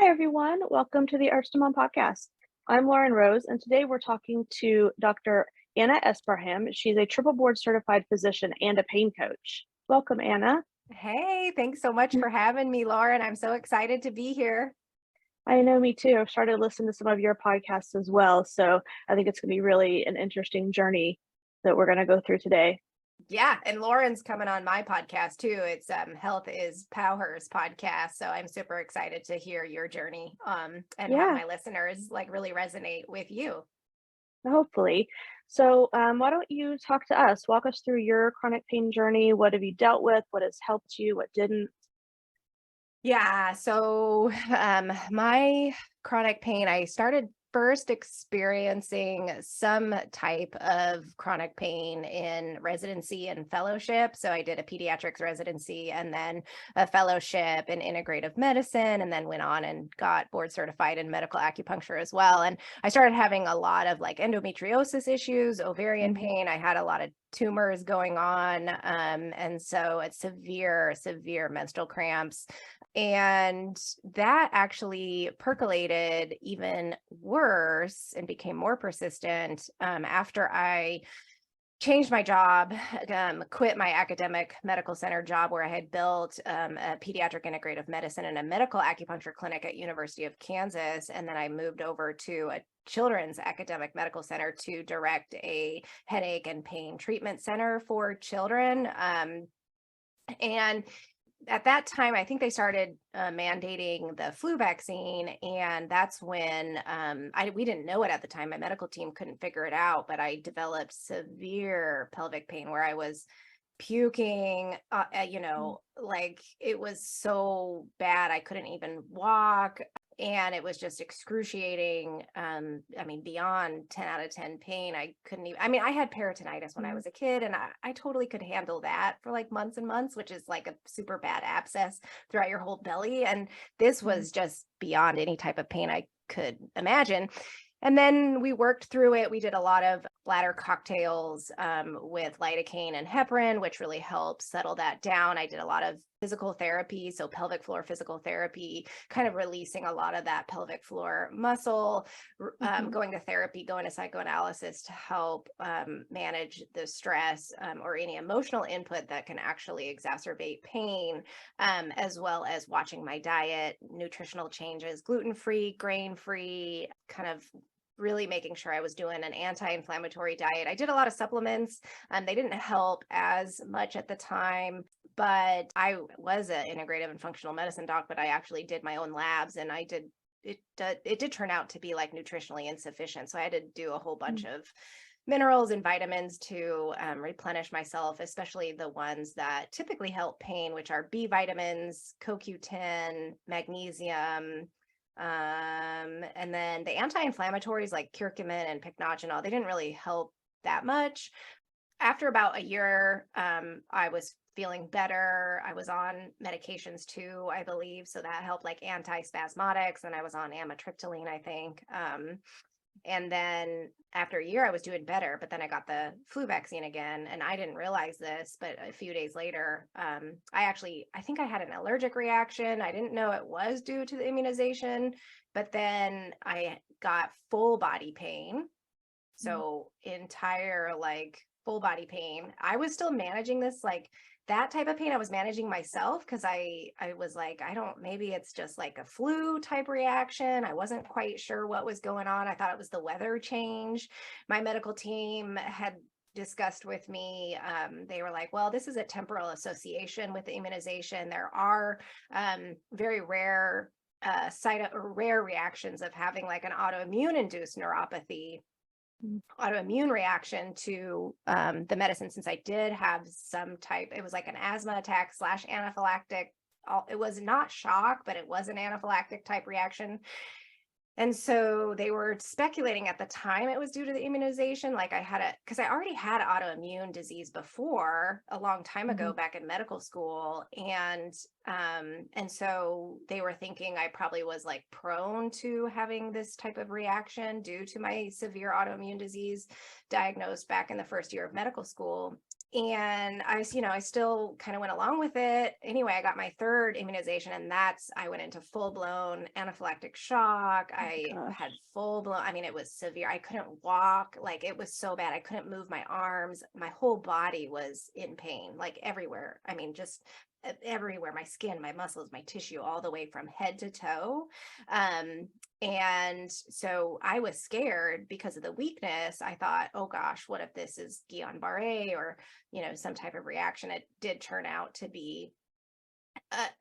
Hi, everyone. Welcome to the ithurtstomom podcast. I'm Lauren Rose, and today we're talking to Dr. Anna Esparham. She's a triple board certified physician and a pain coach. Welcome, Anna. Hey, thanks so much for having me, Lauren. I'm so excited to be here. I know, me too. I've started listening to some of your podcasts as well, so I think it's going to be really an interesting journey that we're going to go through today. Yeah, and Lauren's coming on my podcast too. It's Health is PowHer's podcast. So I'm super excited to hear your journey and have Yeah, my listeners like really resonate with you. hopefully. So, why don't you talk to us? Walk us through your chronic pain journey. What have you dealt with? What has helped you? What didn't? Yeah, so my chronic pain, I started first experiencing some type of chronic pain in residency and fellowship. So I did a pediatrics residency and then a fellowship in integrative medicine, and then went on and got board certified in medical acupuncture as well. And I started having a lot of like endometriosis issues, ovarian Mhm. pain. I had a lot of tumors going on. And so it's severe menstrual cramps. And that actually percolated even worse and became more persistent after I changed my job, quit my academic medical center job where I had built a pediatric integrative medicine and a medical acupuncture clinic at University of Kansas. And then I moved over to a children's academic medical center to direct a headache and pain treatment center for children. And at that time, I think they started mandating the flu vaccine, and that's when we didn't know it at the time. My medical team couldn't figure it out, but I developed severe pelvic pain where I was puking. Like it was so bad I couldn't even walk. And it was just excruciating. I mean, beyond 10 out of 10 pain. I couldn't even, I mean, I had peritonitis when I Mhm. was a kid, and I totally could handle that for like months and months, which is like a super bad abscess throughout your whole belly. And this Mhm. was just beyond any type of pain I could imagine. And then we worked through it. We did a lot of bladder cocktails with lidocaine and heparin, which really helped settle that down. I did a lot of physical therapy, so pelvic floor physical therapy, kind of releasing a lot of that pelvic floor muscle, Mhm. going to therapy, going to psychoanalysis to help manage the stress or any emotional input that can actually exacerbate pain, as well as watching my diet, nutritional changes, gluten-free, grain-free, kind of really making sure I was doing an anti-inflammatory diet. I did a lot of supplements. They didn't help as much at the time, but I was an integrative and functional medicine doc, but I actually did my own labs, and it did turn out to be like nutritionally insufficient. So I had to do a whole bunch Mhm. of minerals and vitamins to replenish myself, especially the ones that typically help pain, which are B vitamins, CoQ10, magnesium, and then the anti-inflammatories like curcumin and pycnogenol. They didn't really help that much. After about a year, I was feeling better. I was on medications too, I believe. So that helped, like antispasmodics, and I was on amitriptyline, I think. And then after a year, I was doing better, but then I got the flu vaccine again, and I didn't realize this, but a few days later, I think I had an allergic reaction. I didn't know it was due to the immunization, but then I got full body pain. Mhm. So entire like full body pain. I was still managing this like that type of pain. I was managing myself because I was like, I don't, maybe it's just like a flu type reaction. I wasn't quite sure what was going on. I thought it was the weather change. My medical team had discussed with me. They were like, well, this is a temporal association with the immunization. There are very rare rare reactions of having like an autoimmune induced neuropathy, Mhm. autoimmune reaction to the medicine, since I did have some type, it was like an asthma attack slash anaphylactic. It was not shock, but it was an anaphylactic type reaction. And so they were speculating at the time it was due to the immunization. Like because I already had autoimmune disease before a long time ago Mhm. back in medical school. And so they were thinking I probably was like prone to having this type of reaction due to my severe autoimmune disease diagnosed back in the first year of medical school. And I still kind of went along with it. Anyway, I got my third immunization, and I went into full blown anaphylactic shock. Oh my I had gosh. full blown, it was severe. I couldn't walk. Like, it was so bad. I couldn't move my arms. My whole body was in pain, like everywhere. Just everywhere, my skin, my muscles, my tissue, all the way from head to toe. And so I was scared because of the weakness. I thought, oh gosh, what if this is Guillain-Barré or some type of reaction? It did turn out to be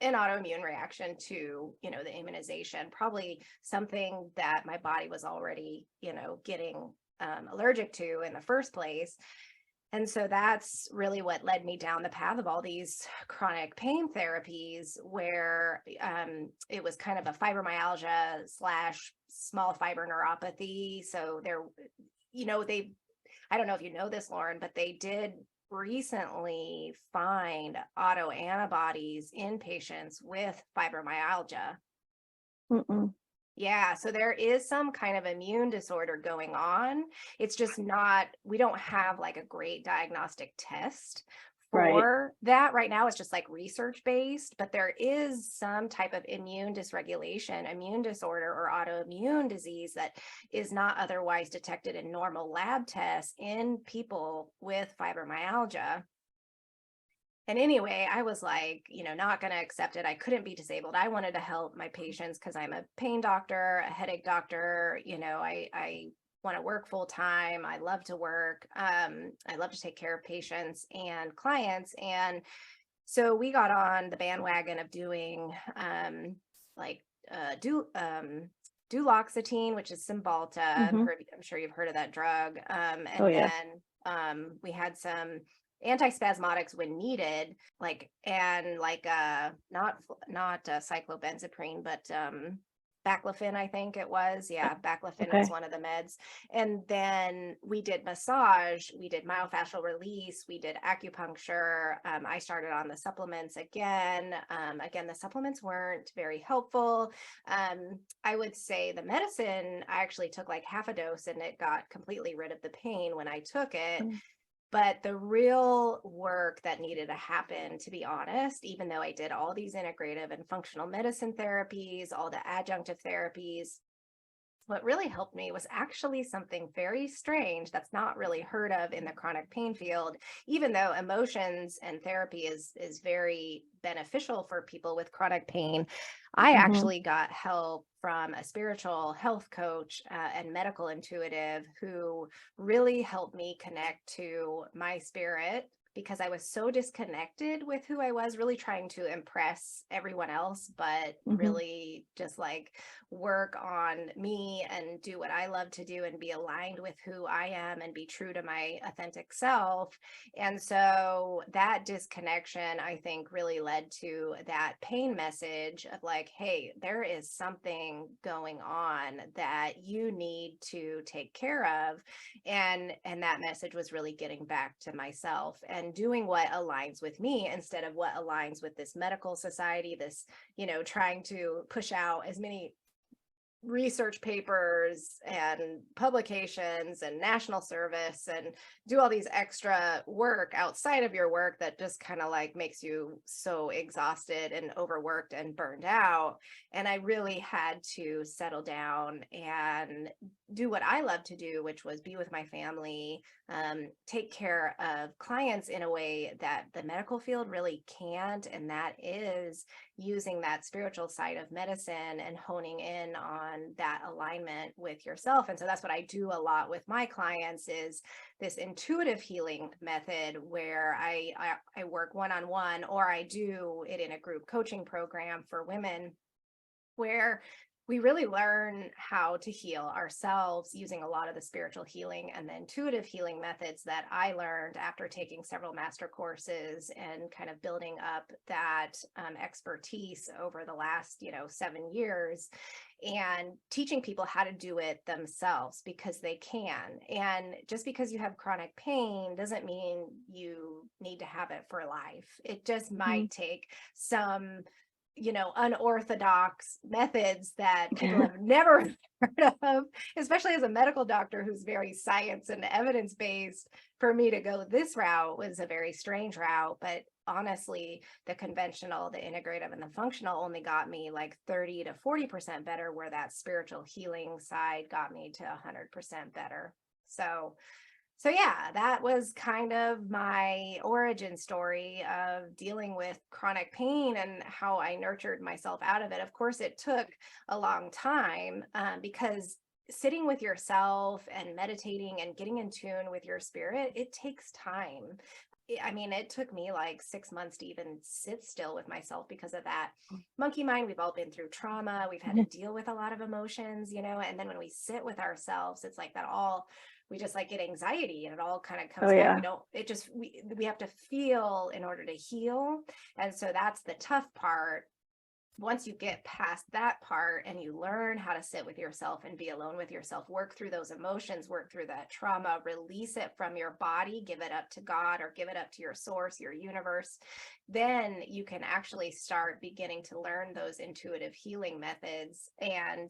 an autoimmune reaction to, the immunization, probably something that my body was already, getting allergic to in the first place. And so that's really what led me down the path of all these chronic pain therapies, where it was kind of a fibromyalgia slash small fiber neuropathy. So I don't know if you know this, Lauren, but they did recently find autoantibodies in patients with fibromyalgia. Mm-mm. Yeah, so there is some kind of immune disorder going on. It's just we don't have like a great diagnostic test Right. for that right now. It's just like research based, but there is some type of immune dysregulation, immune disorder, or autoimmune disease that is not otherwise detected in normal lab tests in people with fibromyalgia. And anyway, I was like, not going to accept it. I couldn't be disabled. I wanted to help my patients because I'm a pain doctor, a headache doctor. I want to work full time. I love to work. I love to take care of patients and clients. And so we got on the bandwagon of doing like duloxetine, which is Cymbalta. Mm-hmm. I'm sure you've heard of that drug. Oh And yeah. then we had some antispasmodics when needed, not cyclobenzaprine, but baclofen, I think it was. Yeah, baclofen was Okay. one of the meds. And then we did massage, we did myofascial release, we did acupuncture. I started on the supplements again. Again, the supplements weren't very helpful. I would say the medicine, I actually took like half a dose and it got completely rid of the pain when I took it. Mm. But the real work that needed to happen, to be honest, even though I did all these integrative and functional medicine therapies, all the adjunctive therapies, what really helped me was actually something very strange that's not really heard of in the chronic pain field, even though emotions and therapy is very beneficial for people with chronic pain. I Mm-hmm. actually got help from a spiritual health coach and medical intuitive who really helped me connect to my spirit, because I was so disconnected with who I was, really trying to impress everyone else, but Mm-hmm. really just like work on me and do what I love to do and be aligned with who I am and be true to my authentic self. And so that disconnection, I think, really led to that pain message of like, hey, there is something going on that you need to take care of. And that message was really getting back to myself and doing what aligns with me instead of what aligns with this medical society, this, trying to push out as many research papers and publications and national service and do all these extra work outside of your work that just kind of like makes you so exhausted and overworked and burned out. And I really had to settle down and do what I love to do, which was be with my family, take care of clients in a way that the medical field really can't. And that is using that spiritual side of medicine and honing in on that alignment with yourself. And so that's what I do a lot with my clients, is this intuitive healing method where I work one-on-one, or I do it in a group coaching program for women, where we really learn how to heal ourselves using a lot of the spiritual healing and the intuitive healing methods that I learned after taking several master courses and kind of building up that expertise over the last, 7 years, and teaching people how to do it themselves, because they can. And just because you have chronic pain doesn't mean you need to have it for life. It just Mm-hmm. might take some unorthodox methods that people have never heard of, especially as a medical doctor who's very science and evidence based. For me to go this route was a very strange route, but honestly, the conventional, the integrative, and the functional only got me like 30 to 40% better, where that spiritual healing side got me to 100% better. So yeah, that was kind of my origin story of dealing with chronic pain and how I nurtured myself out of it. Of course, it took a long time because sitting with yourself and meditating and getting in tune with your spirit, it takes time. I mean, it took me like 6 months to even sit still with myself because of that monkey mind. We've all been through trauma. We've had to deal with a lot of emotions, and then when we sit with ourselves, it's like that all, we just like get anxiety and it all kind of comes Oh back. yeah. We have to feel in order to heal. And so that's the tough part. Once you get past that part and you learn how to sit with yourself and be alone with yourself, work through those emotions, work through that trauma, release it from your body, give it up to God or give it up to your source, your universe, then you can actually start beginning to learn those intuitive healing methods and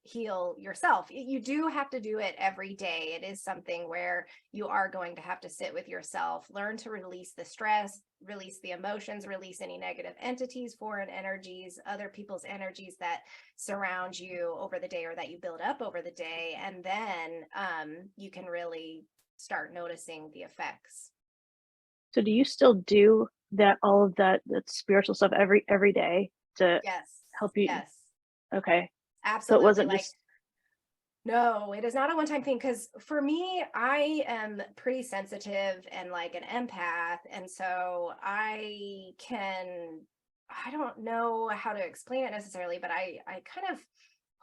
heal yourself. You do have to do it every day. It is something where you are going to have to sit with yourself, learn to release the stress, release the emotions, release any negative entities, foreign energies, other people's energies that surround you over the day or that you build up over the day. And then you can really start noticing the effects. So do you still do all of that spiritual stuff every day to Yes. help you? Yes. Okay. So it Absolutely. wasn't Like, just no, it is not a one-time thing, because for me, I am pretty sensitive and like an empath. And so I don't know how to explain it necessarily, but I kind of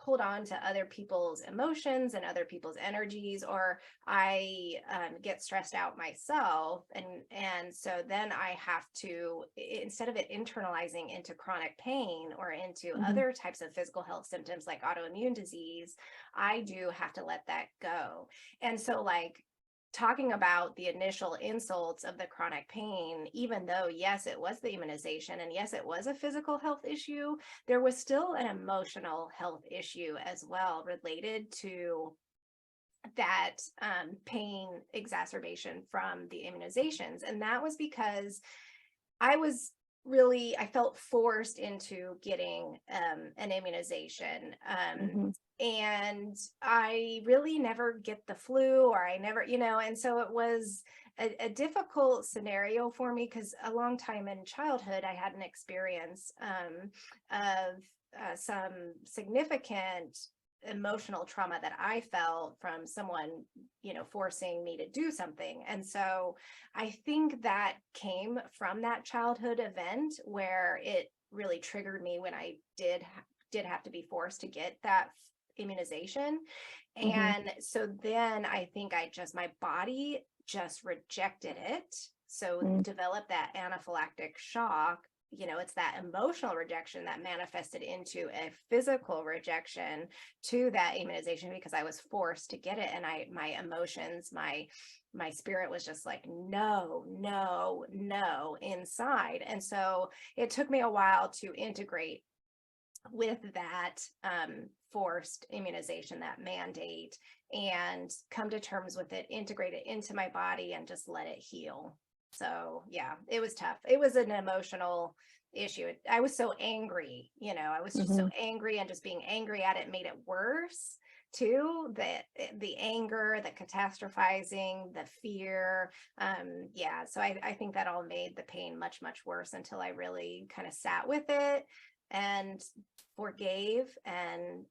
hold on to other people's emotions and other people's energies, or I get stressed out myself, and so then I have to, instead of it internalizing into chronic pain or into Mhm. other types of physical health symptoms like autoimmune disease, I do have to let that go. And so, like, talking about the initial insults of the chronic pain, even though, yes, it was the immunization and yes, it was a physical health issue, there was still an emotional health issue as well related to that pain exacerbation from the immunizations. And that was because I felt forced into getting an immunization. Mhm. And I really never get the flu, or I never, and so it was a difficult scenario for me, because a long time in childhood, I had an experience of some significant emotional trauma that I felt from someone, forcing me to do something. And so I think that came from that childhood event where it really triggered me when I did have to be forced to get that immunization. Mhm. And so then I think my body just rejected it. So Mm. developed that anaphylactic shock. It's that emotional rejection that manifested into a physical rejection to that immunization, because I was forced to get it. And my emotions, my spirit was just like, no, no, no, inside. And so it took me a while to integrate with that forced immunization, that mandate, and come to terms with it, integrate it into my body, and just let it heal. So yeah, it was tough. It was an emotional issue. I was so angry, I was just so Mhm. angry, and just being angry at it made it worse too. The anger, the catastrophizing, the fear. Yeah. So I think that all made the pain much, much worse, until I really kind of sat with it and forgave, and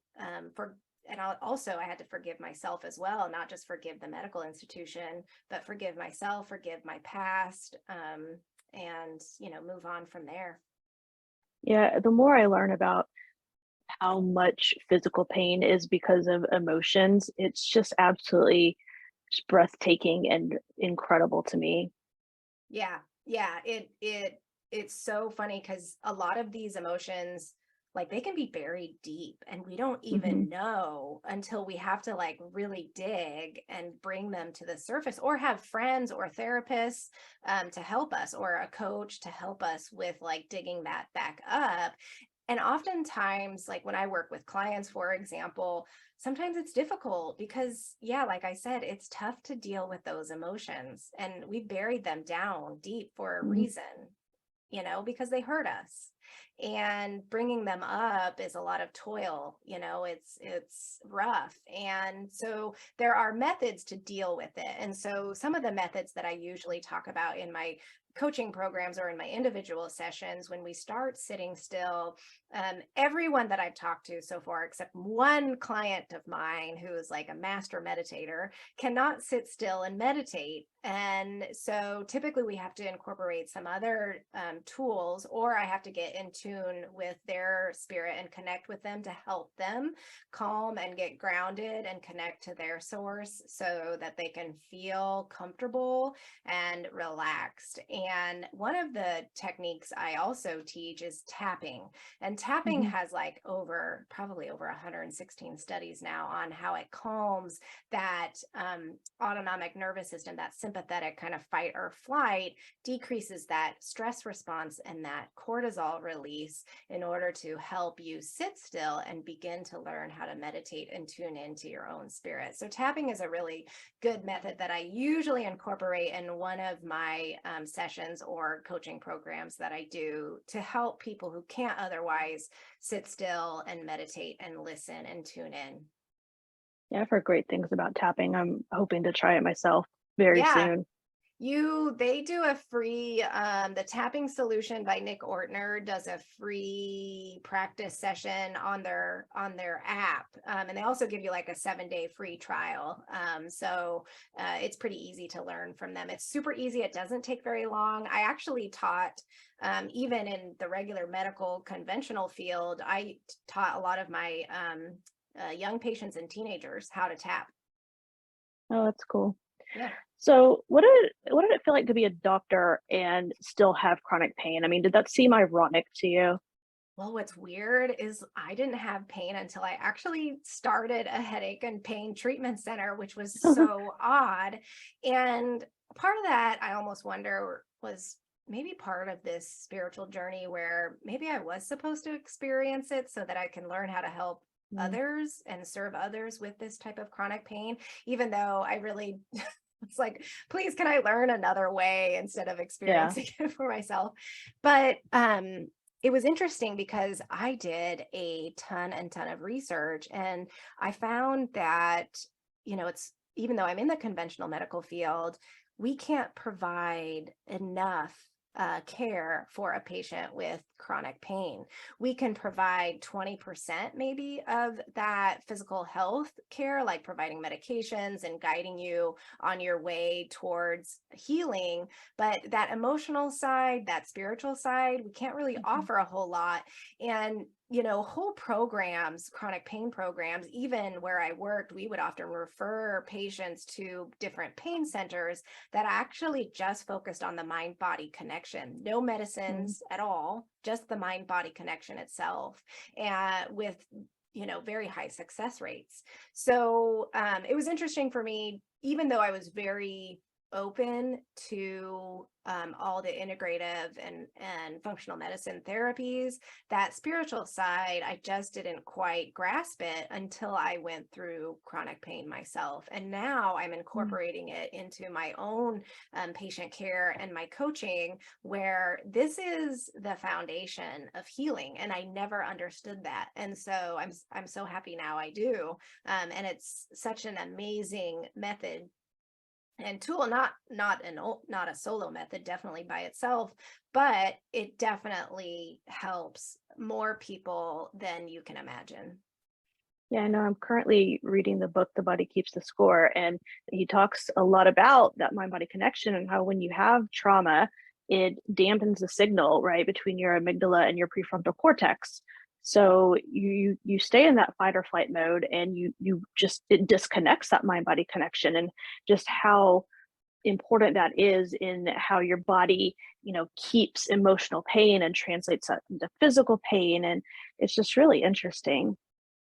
also I had to forgive myself as well, not just forgive the medical institution, but forgive myself, forgive my past, and move on from there. Yeah, the more I learn about how much physical pain is because of emotions, it's just absolutely just breathtaking and incredible to me. Yeah, yeah, it's so funny, because a lot of these emotions, like they can be buried deep and we don't Hmm. even know until we have to like really dig and bring them to the surface, or have friends or therapists to help us, or a coach to help us with like digging that back up. And oftentimes, like when I work with clients, for example, sometimes it's difficult because, yeah, like I said, it's tough to deal with those emotions. And we buried them down deep for a Hmm. reason, because they hurt us. And bringing them up is a lot of toil, it's rough. And so there are methods to deal with it. And so some of the methods that I usually talk about in my coaching programs or in my individual sessions, when we start sitting still, everyone that I've talked to so far, except one client of mine who is like a master meditator, cannot sit still and meditate. And so typically we have to incorporate some other tools, or I have to get in tune with their spirit and connect with them to help them calm and get grounded and connect to their source so that they can feel comfortable and relaxed. And one of the techniques I also teach is tapping. And tapping Hmm. has like probably over 116 studies now on how it calms that autonomic nervous system, that sympathetic kind of fight or flight, decreases that stress response and that cortisol release in order to help you sit still and begin to learn how to meditate and tune into your own spirit. So tapping is a really good method that I usually incorporate in one of my sessions or coaching programs that I do to help people who can't otherwise sit still and meditate and listen and tune in. Yeah, I've heard great things about tapping. I'm hoping to try it myself very Yeah, soon. they do a free, the Tapping Solution by Nick Ortner does a free practice session on their app. And they also give you like a 7-day free trial. So it's pretty easy to learn from them. It's super easy. It doesn't take very long. I actually taught, even in the regular medical conventional field, I taught a lot of my young patients and teenagers how to tap. Oh, that's cool. Yeah. So, what did it feel like to be a doctor and still have chronic pain? I mean, did that seem ironic to you? Well, what's weird is I didn't have pain until I actually started a headache and pain treatment center, which was so odd. And part of that, I almost wonder, was maybe part of this spiritual journey where maybe I was supposed to experience it so that I can learn how to help Mm, others and serve others with this type of chronic pain, even though I really it's like, please, can I learn another way instead of yeah. experiencing it for myself? But it was interesting because I did a ton and ton of research, and I found that, it's, even though I'm in the conventional medical field, we can't provide enough care for a patient with chronic pain. We can provide 20% maybe of that physical health care, like providing medications and guiding you on your way towards healing. But that emotional side, that spiritual side, we can't really Mhm, offer a whole lot. And whole programs, chronic pain programs, even where I worked, we would often refer patients to different pain centers that actually just focused on the mind body connection, no mm, medicines at all, just the mind body connection itself, and with very high success rates. So it was interesting for me, even though I was very open to all the integrative and functional medicine therapies, that spiritual side, I just didn't quite grasp it until I went through chronic pain myself. And now I'm mm. incorporating it into my own patient care and my coaching, where this is the foundation of healing. And I never understood that. And so I'm so happy now I do. And it's such an amazing method and tool, not a solo method definitely by itself, but it definitely helps more people than you can imagine. Yeah, I know I'm currently reading the book The Body Keeps the Score, and he talks a lot about that mind-body connection and how when you have trauma, it dampens the signal, right, between your amygdala and your prefrontal cortex. So you stay in that fight or flight mode and you just it disconnects that mind-body connection and just how important that is in how your body, keeps emotional pain and translates that into physical pain. And it's just really interesting.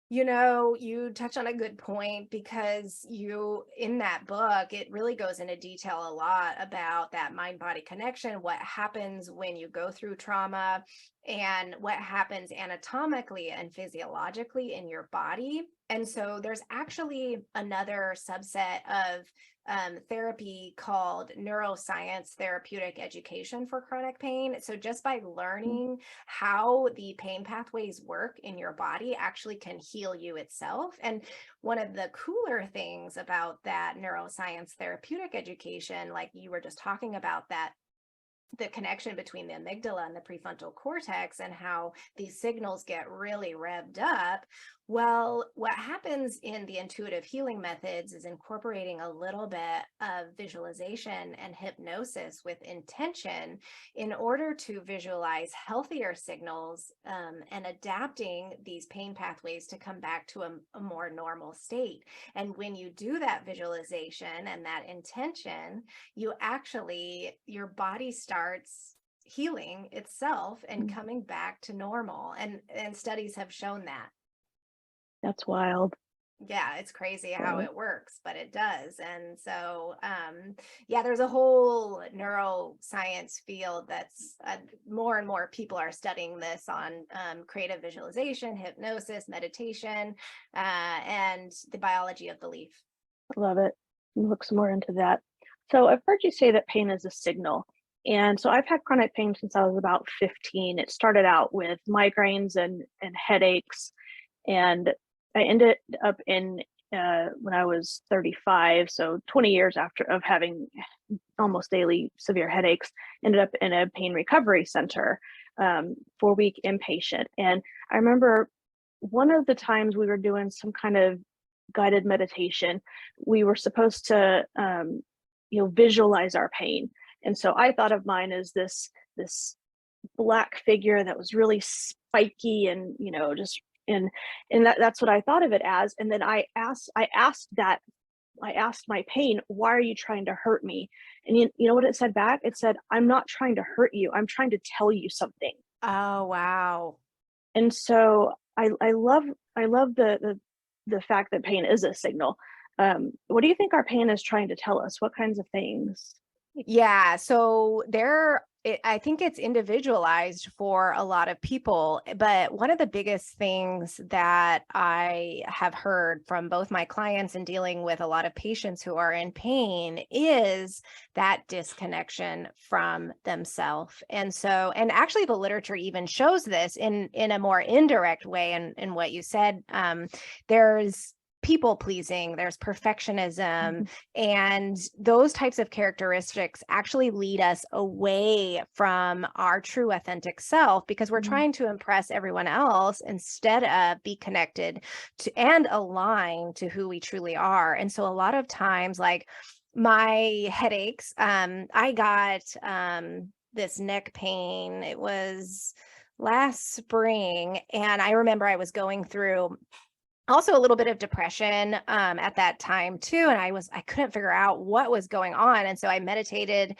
You touch on a good point because in that book, it really goes into detail a lot about that mind body connection, what happens when you go through trauma, and what happens anatomically and physiologically in your body. And so there's actually another subset of therapy called neuroscience therapeutic education for chronic pain. So just by learning how the pain pathways work in your body actually can heal you itself. And one of the cooler things about that neuroscience therapeutic education, like you were just talking about, that the connection between the amygdala and the prefrontal cortex and how these signals get really revved up. Well, what happens in the intuitive healing methods is incorporating a little bit of visualization and hypnosis with intention in order to visualize healthier signals, and adapting these pain pathways to come back to a more normal state. And when you do that visualization and that intention, your body starts healing itself and Mm. coming back to normal. And studies have shown that. That's wild. Yeah, it's crazy how So, it works, but it does. And so, yeah, there's a whole neuroscience field that's more and more people are studying this on creative visualization, hypnosis, meditation, and the biology of belief. I love it. Look some more into that. So I've heard you say that pain is a signal. And so I've had chronic pain since I was about 15. It started out with migraines and headaches. And I ended up in when I was 35, so 20 years after of having almost daily severe headaches, ended up in a pain recovery center, 4-week inpatient. And I remember one of the times we were doing some kind of guided meditation, we were supposed to, visualize our pain. And so I thought of mine as this black figure that was really spiky and just and that's what I thought of it as. And then I asked my pain, why are you trying to hurt me? And you know what it said back? It said, I'm not trying to hurt you, I'm trying to tell you something. Oh, wow. And so I love the fact that pain is a signal. What do you think our pain is trying to tell us? What kinds of things? Yeah, so I think it's individualized for a lot of people, but one of the biggest things that I have heard from both my clients and dealing with a lot of patients who are in pain is that disconnection from themselves. And actually the literature even shows this in a more indirect way. And in what you said, there's people pleasing, there's perfectionism, Mhm. and those types of characteristics actually lead us away from our true authentic self because we're Mm. trying to impress everyone else instead of be connected to and aligned to who we truly are. And so a lot of times, like my headaches, I got this neck pain. It was last spring, and I remember I was going through also a little bit of depression at that time too, and I couldn't figure out what was going on. And so I meditated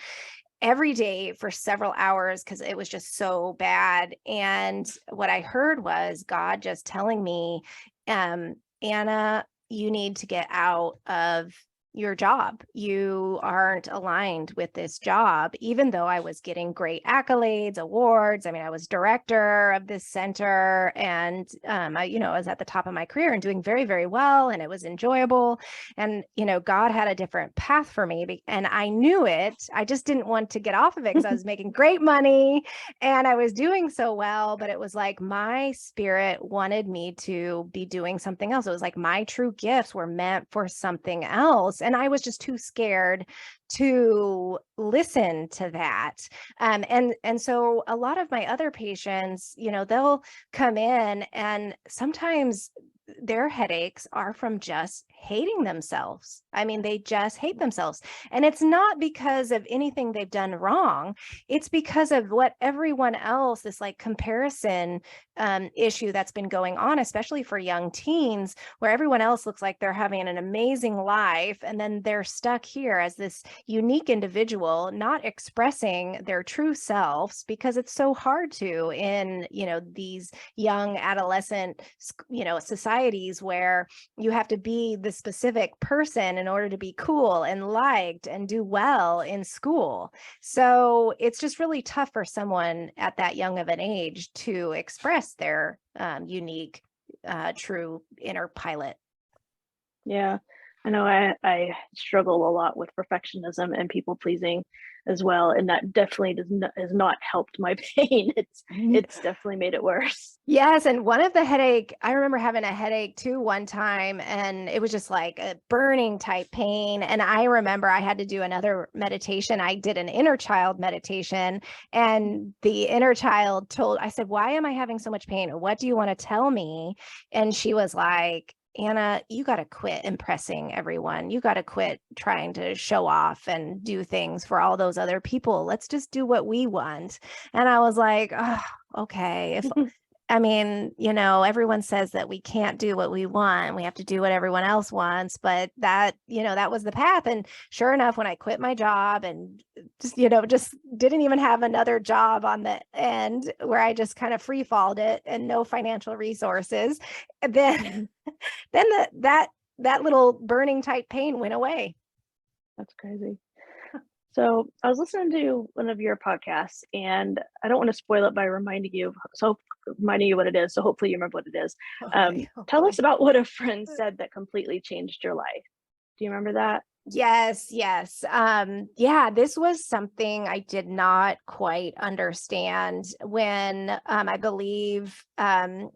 every day for several hours because it was just so bad. And what I heard was God just telling me, Anna, you need to get out of your job. You aren't aligned with this job, even though I was getting great accolades, awards. I mean, I was director of this center, and I was at the top of my career and doing very, very well, and it was enjoyable. And God had a different path for me, and I knew it. I just didn't want to get off of it because I was making great money and I was doing so well. But it was like my spirit wanted me to be doing something else. It was like my true gifts were meant for something else. And I was just too scared to listen to that. And so a lot of my other patients, they'll come in and sometimes their headaches are from just hating themselves. I mean, they just hate themselves. And it's not because of anything they've done wrong. It's because of what everyone else, this like comparison issue that's been going on, especially for young teens, where everyone else looks like they're having an amazing life. And then they're stuck here as this unique individual, not expressing their true selves, because it's so hard to in, these young adolescent, societies where you have to be the specific person in order to be cool and liked and do well in school. So it's just really tough for someone at that young of an age to express their unique, true inner pilot. Yeah, I know I struggle a lot with perfectionism and people pleasing as well, and that definitely has not helped my pain. It's definitely made it worse. Yes. And one of the headache, I remember having a headache too one time, and it was just like a burning type pain. And I remember I had to do another meditation. I did an inner child meditation, and the inner child I said, why am I having so much pain? What do you want to tell me? And she was like, Anna, you got to quit impressing everyone. You got to quit trying to show off and do things for all those other people. Let's just do what we want. And I was like, oh, okay. I mean, everyone says that we can't do what we want. We have to do what everyone else wants. But that was the path. And sure enough, when I quit my job and just didn't even have another job on the end, where I just kind of free falled it and no financial resources, then that little burning type pain went away. That's crazy. So I was listening to one of your podcasts, and I don't want to spoil it by reminding you what it is. So hopefully you remember what it is. Tell us about what a friend said that completely changed your life. Do you remember that? Yes. Yeah, this was something I did not quite understand when I believe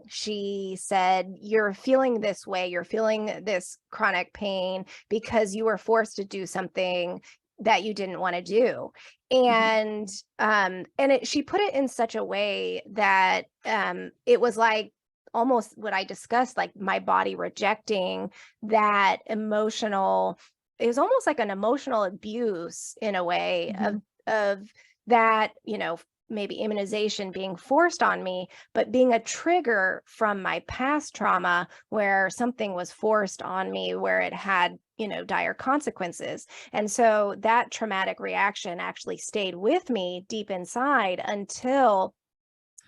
she said, you're feeling this way, you're feeling this chronic pain because you were forced to do something that you didn't want to do. And she put it in such a way that it was like almost what I discussed, like my body rejecting that emotional, it was almost like an emotional abuse in a way of that, maybe immunization being forced on me, but being a trigger from my past trauma where something was forced on me, where it had, dire consequences. And so that traumatic reaction actually stayed with me deep inside until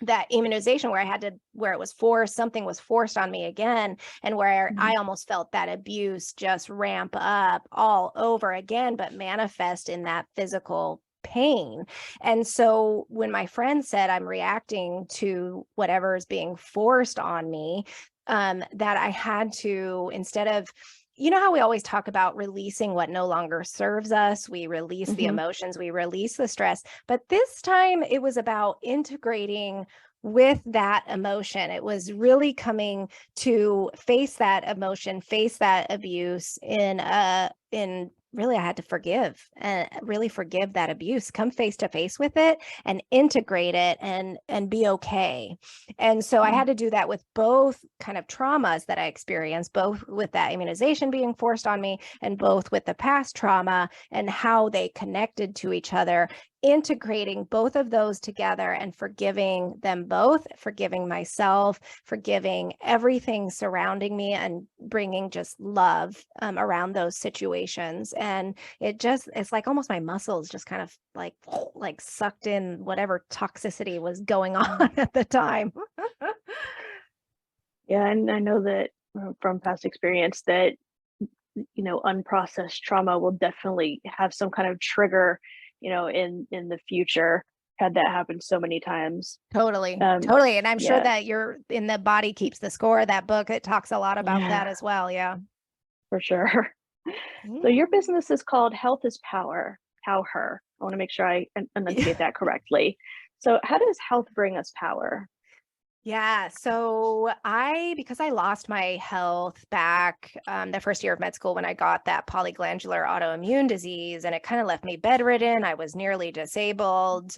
that immunization where it was forced, something was forced on me again, and where I almost felt that abuse just ramp up all over again, but manifest in that physical pain. And so when my friend said I'm reacting to whatever is being forced on me, that I had to, instead of, how we always talk about releasing what no longer serves us, we release the emotions, we release the stress. But this time it was about integrating with that emotion. It was really coming to face that emotion, face that abuse in really, I had to forgive and really forgive that abuse, come face to face with it and integrate it and be okay. And so I had to do that with both kind of traumas that I experienced, both with that immunization being forced on me and both with the past trauma and how they connected to each other, integrating both of those together and forgiving them both, forgiving myself, forgiving everything surrounding me, and bringing just love around those situations. And it's like almost my muscles just kind of like sucked in whatever toxicity was going on at the time. Yeah, and I know that from past experience that unprocessed trauma will definitely have some kind of trigger, in the future. Had that happen so many times. Totally. And I'm sure that you're in The Body Keeps the Score, that book, it talks a lot about that as well. Yeah, for sure. So your business is called Health is Power, PowHer. I want to make sure I enunciate that correctly. So how does health bring us power? Yeah. So because I lost my health back the first year of med school when I got that polyglandular autoimmune disease, and it kind of left me bedridden. I was nearly disabled.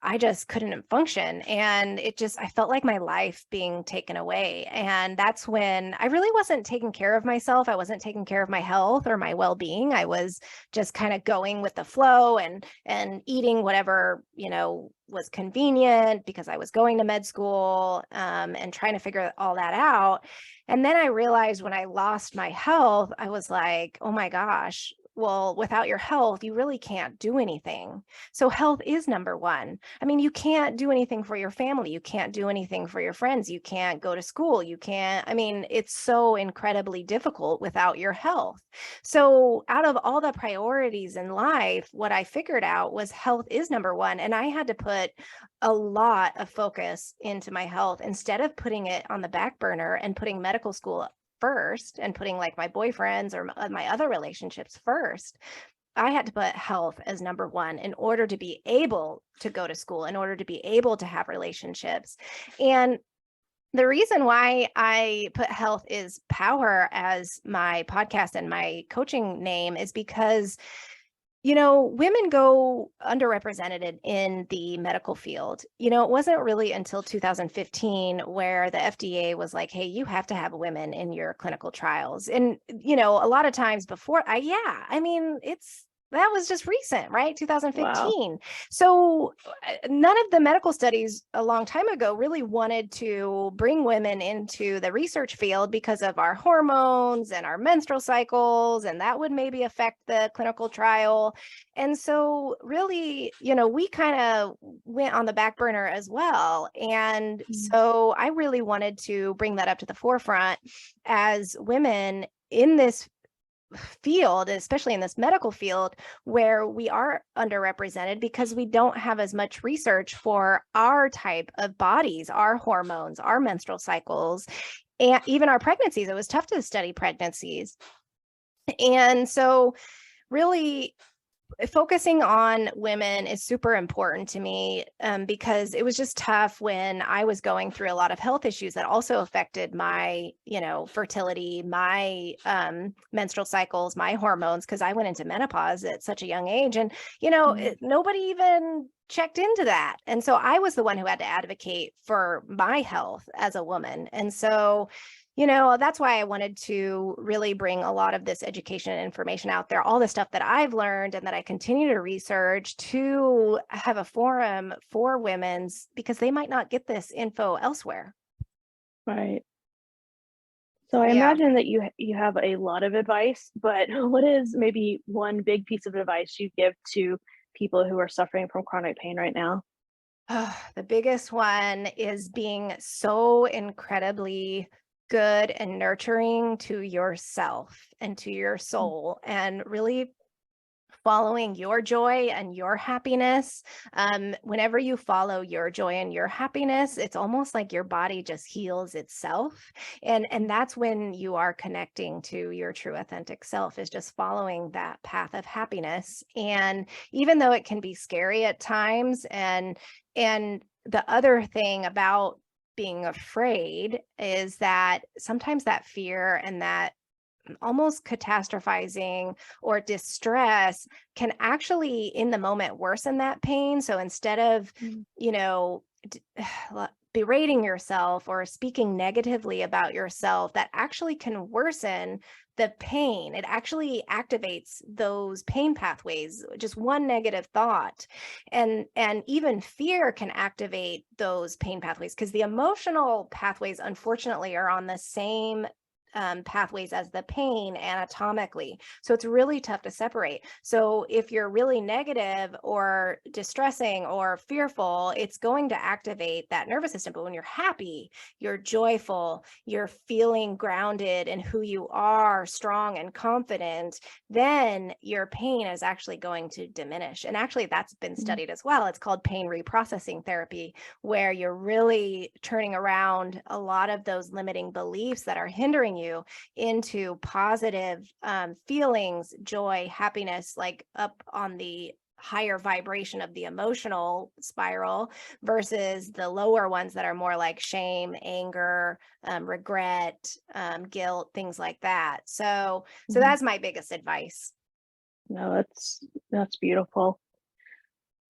I just couldn't function. And I felt like my life being taken away. And that's when I really wasn't taking care of myself. I wasn't taking care of my health or my well-being. I was just kind of going with the flow and eating whatever, was convenient because I was going to med school, and trying to figure all that out. And then I realized when I lost my health, I was like, oh my gosh, well, without your health, you really can't do anything. So health is number one. I mean, you can't do anything for your family. You can't do anything for your friends. You can't go to school. It's so incredibly difficult without your health. So out of all the priorities in life, what I figured out was health is number one. And I had to put a lot of focus into my health instead of putting it on the back burner and putting medical school first and putting like my boyfriends or my other relationships first. I had to put health as number one in order to be able to go to school, in order to be able to have relationships. And the reason why I put health is PowHer as my podcast and my coaching name is because women go underrepresented in the medical field. It wasn't really until 2015 where the FDA was like, hey, you have to have women in your clinical trials. And, a lot of times before, that was just recent, right? Wow. 2015. So none of the medical studies a long time ago really wanted to bring women into the research field because of our hormones and our menstrual cycles, and that would maybe affect the clinical trial. And so really, we kind of went on the back burner as well. And so I really wanted to bring that up to the forefront as women in this field, especially in this medical field, where we are underrepresented because we don't have as much research for our type of bodies, our hormones, our menstrual cycles, and even our pregnancies. It was tough to study pregnancies. And so really focusing on women is super important to me, because it was just tough when I was going through a lot of health issues that also affected my, fertility, my menstrual cycles, my hormones, because I went into menopause at such a young age. And, nobody even checked into that. And so I was the one who had to advocate for my health as a woman. And so that's why I wanted to really bring a lot of this education and information out there, all the stuff that I've learned and that I continue to research, to have a forum for women's, because they might not get this info elsewhere. Right. So I Yeah. imagine that you have a lot of advice, but what is maybe one big piece of advice you give to people who are suffering from chronic pain right now? The biggest one is being so incredibly good and nurturing to yourself and to your soul, and really following your joy and your happiness. Whenever you follow your joy and your happiness, it's almost like your body just heals itself. And that's when you are connecting to your true authentic self, is just following that path of happiness. And even though it can be scary at times, and the other thing about being afraid is that sometimes that fear and that almost catastrophizing or distress can actually in the moment worsen that pain. So instead of, Mm. you know, berating yourself or speaking negatively about yourself, that actually can worsen the pain. It actually activates those pain pathways, just one negative thought. And even fear can activate those pain pathways, because the emotional pathways unfortunately are on the same pathways as the pain anatomically. So it's really tough to separate. So if you're really negative or distressing or fearful, it's going to activate that nervous system. But when you're happy, you're joyful, you're feeling grounded in who you are, strong and confident, then your pain is actually going to diminish. And actually that's been studied as well. It's called pain reprocessing therapy, where you're really turning around a lot of those limiting beliefs that are hindering you into positive feelings, joy, happiness, like up on the higher vibration of the emotional spiral, versus the lower ones that are more like shame, anger, regret, guilt, things like that. So Mhm. that's my biggest advice. No, that's beautiful.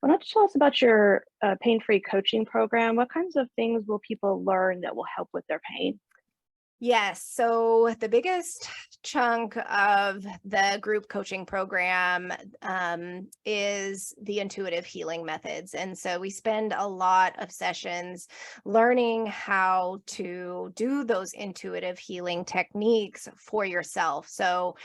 Why don't you tell us about your pain-free coaching program? What kinds of things will people learn that will help with their pain? Yes. So the biggest chunk of the group coaching program is the intuitive healing methods. And so we spend a lot of sessions learning how to do those intuitive healing techniques for yourself. So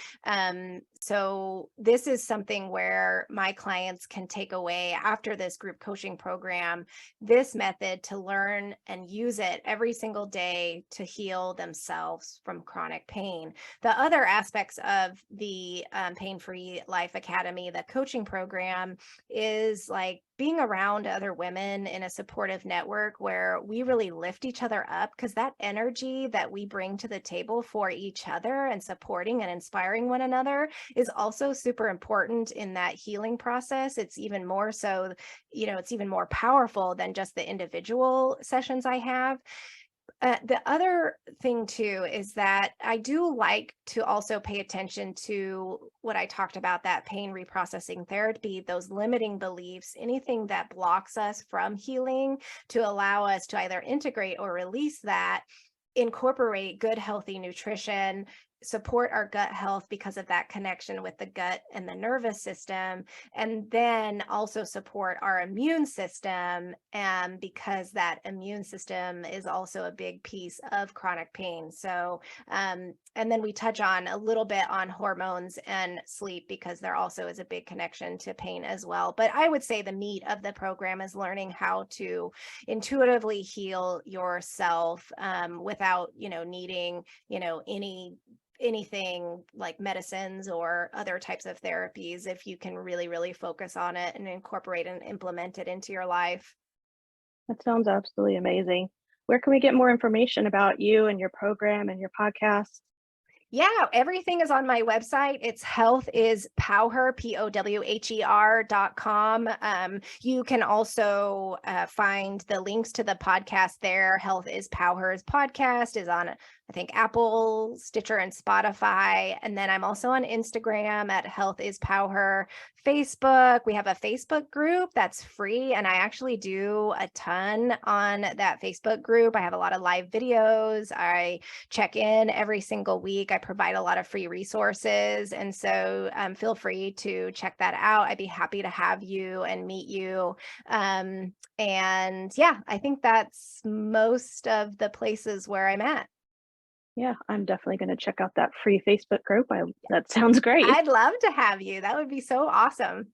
this is something where my clients can take away after this group coaching program, this method to learn and use it every single day to heal themselves from chronic pain. The other aspects of the Pain-Free Life Academy, the coaching program, is like being around other women in a supportive network where we really lift each other up, because that energy that we bring to the table for each other and supporting and inspiring one another is also super important in that healing process. It's even more so, it's even more powerful than just the individual sessions I have. The other thing too is that I do like to also pay attention to what I talked about, that pain reprocessing therapy, those limiting beliefs, anything that blocks us from healing, to allow us to either integrate or release that, incorporate good, healthy nutrition, support our gut health because of that connection with the gut and the nervous system, and then also support our immune system, because that immune system is also a big piece of chronic pain. So and then we touch on a little bit on hormones and sleep, because there also is a big connection to pain as well. But I would say the meat of the program is learning how to intuitively heal yourself, without needing anything like medicines or other types of therapies, if you can really focus on it and incorporate and implement it into your life. That sounds absolutely amazing. Where can we get more information about you and your program and your podcast? Yeah, everything is on my website. It's healthIsPowHer, POWHER.com. You can also find the links to the podcast there. Health is PowHer's podcast is on, I think, Apple, Stitcher, and Spotify. And then I'm also on Instagram at Health is PowHer. Facebook, we have a Facebook group that's free, and I actually do a ton on that Facebook group. I have a lot of live videos. I check in every single week. I provide a lot of free resources. And so feel free to check that out. I'd be happy to have you and meet you. And yeah, I think that's most of the places where I'm at. Yeah, I'm definitely going to check out that free Facebook group. That sounds great. I'd love to have you. That would be so awesome.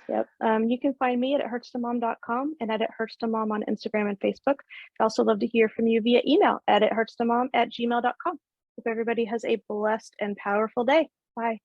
Yep. You can find me at ithurtstomom.com and at ithurtstomom on Instagram and Facebook. I'd also love to hear from you via email at ithurtstomom@gmail.com. Hope everybody has a blessed and powerful day. Bye.